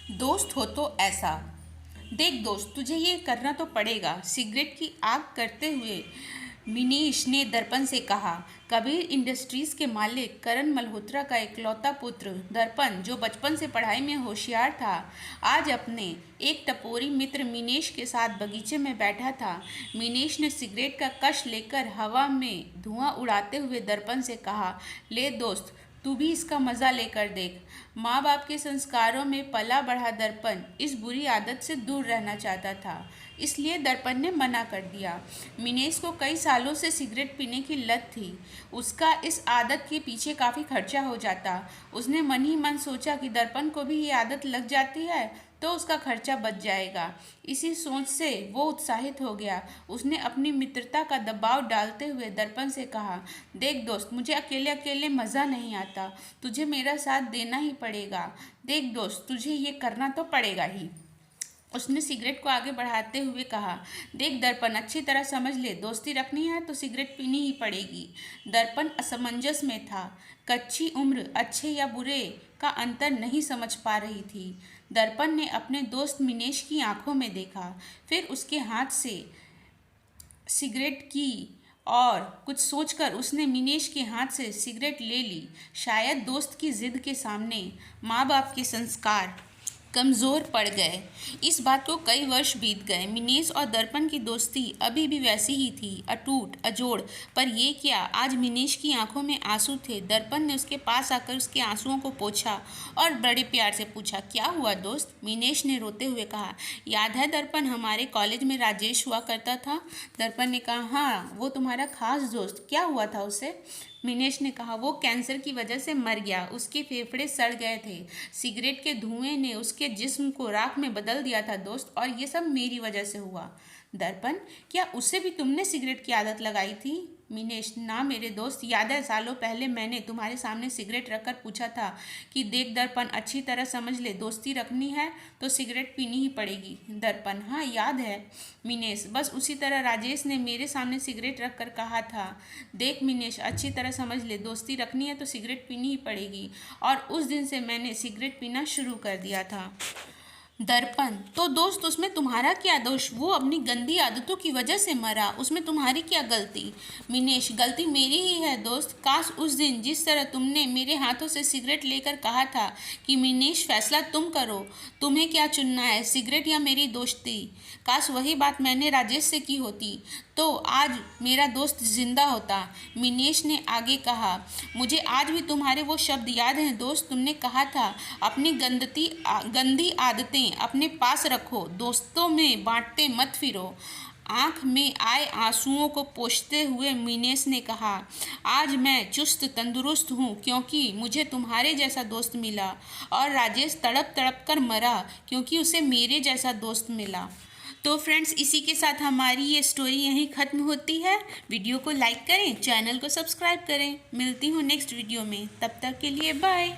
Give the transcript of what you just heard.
दोस्त हो तो ऐसा। देख दोस्त, तुझे ये करना तो पड़ेगा। सिगरेट की आग करते हुए मिनीश ने दर्पण से कहा। कबीर इंडस्ट्रीज के मालिक करण मल्होत्रा का इकलौता पुत्र दर्पण, जो बचपन से पढ़ाई में होशियार था, आज अपने एक टपोरी मित्र मिनेश के साथ बगीचे में बैठा था। मिनेश ने सिगरेट का कश लेकर हवा में धुआं उड़ाते हुए दर्पण से कहा, ले दोस्त, तू भी इसका मज़ा लेकर देख। माँ बाप के संस्कारों में पला बढ़ा दर्पण इस बुरी आदत से दूर रहना चाहता था, इसलिए दर्पण ने मना कर दिया। मिनेश को कई सालों से सिगरेट पीने की लत थी। उसका इस आदत के पीछे काफ़ी खर्चा हो जाता। उसने मन ही मन सोचा कि दर्पण को भी ये आदत लग जाती है तो उसका खर्चा बच जाएगा। इसी सोच से वो उत्साहित हो गया। उसने अपनी मित्रता का दबाव डालते हुए दर्पण से कहा, देख दोस्त, मुझे अकेले अकेले मज़ा नहीं आता, तुझे मेरा साथ देना ही पड़ेगा। देख दोस्त, तुझे ये करना तो पड़ेगा ही। उसने सिगरेट को आगे बढ़ाते हुए कहा, देख दर्पण, अच्छी तरह समझ ले, दोस्ती रखनी है तो सिगरेट पीनी ही पड़ेगी। दर्पण असमंजस में था। कच्ची उम्र अच्छे या बुरे का अंतर नहीं समझ पा रही थी। दर्पण ने अपने दोस्त मिनेश की आंखों में देखा, फिर उसके हाथ से सिगरेट की और कुछ सोचकर उसने मिनेश के हाथ से सिगरेट ले ली। शायद दोस्त की जिद के सामने माँ बाप के संस्कार कमज़ोर पड़ गए। इस बात को कई वर्ष बीत गए। मिनेश और दर्पण की दोस्ती अभी भी वैसी ही थी, अटूट अजोड़। पर ये क्या, आज मिनेश की आंखों में आंसू थे। दर्पण ने उसके पास आकर उसके आंसुओं को पोंछा और बड़े प्यार से पूछा, क्या हुआ दोस्त? मिनेश ने रोते हुए कहा, याद है दर्पण, हमारे कॉलेज में राजेश हुआ करता था? दर्पण ने कहा, हाँ, वो तुम्हारा खास दोस्त। क्या हुआ था उसे? मिनेश ने कहा, वो कैंसर की वजह से मर गया। उसके फेफड़े सड़ गए थे। सिगरेट के धुएं ने उसके जिस्म को राख में बदल दिया था दोस्त, और ये सब मेरी वजह से हुआ। दर्पण, क्या उसे भी तुमने सिगरेट की आदत लगाई थी? मिनेश, ना मेरे दोस्त, याद है सालों पहले मैंने तुम्हारे सामने सिगरेट रखकर पूछा था कि देख दर्पण, अच्छी तरह समझ ले, दोस्ती रखनी है तो सिगरेट पीनी ही पड़ेगी। दर्पण, हाँ याद है। मिनेश, बस उसी तरह राजेश ने मेरे सामने सिगरेट रखकर कहा था, देख मिनेश, अच्छी तरह समझ ले, दोस्ती रखनी है तो सिगरेट पीनी ही पड़ेगी। और उस दिन से मैंने सिगरेट पीना शुरू कर दिया था। दर्पण, तो दोस्त उसमें तुम्हारा क्या दोष? वो अपनी गंदी आदतों की वजह से मरा, उसमें तुम्हारी क्या गलती? मिनेश, गलती मेरी ही है दोस्त। काश उस दिन जिस तरह तुमने मेरे हाथों से सिगरेट लेकर कहा था कि मिनेश, फैसला तुम करो, तुम्हें क्या चुनना है, सिगरेट या मेरी दोस्ती। काश वही बात मैंने राजेश से की होती तो आज मेरा दोस्त जिंदा होता। मिनेश ने आगे कहा, मुझे आज भी तुम्हारे वो शब्द याद हैं दोस्त, तुमने कहा था अपनी गंदी आदतें अपने पास रखो, दोस्तों में बांटते मत फिरो। आंख में आए आंसुओं को पोंछते हुए मिनेश ने कहा, आज मैं चुस्त तंदुरुस्त हूँ क्योंकि मुझे तुम्हारे जैसा दोस्त मिला, और राजेश तड़प तड़प कर मरा क्योंकि उसे मेरे जैसा दोस्त मिला। तो फ्रेंड्स, इसी के साथ हमारी ये स्टोरी यहीं ख़त्म होती है। वीडियो को लाइक करें, चैनल को सब्सक्राइब करें। मिलती हूँ नेक्स्ट वीडियो में, तब तक के लिए बाय।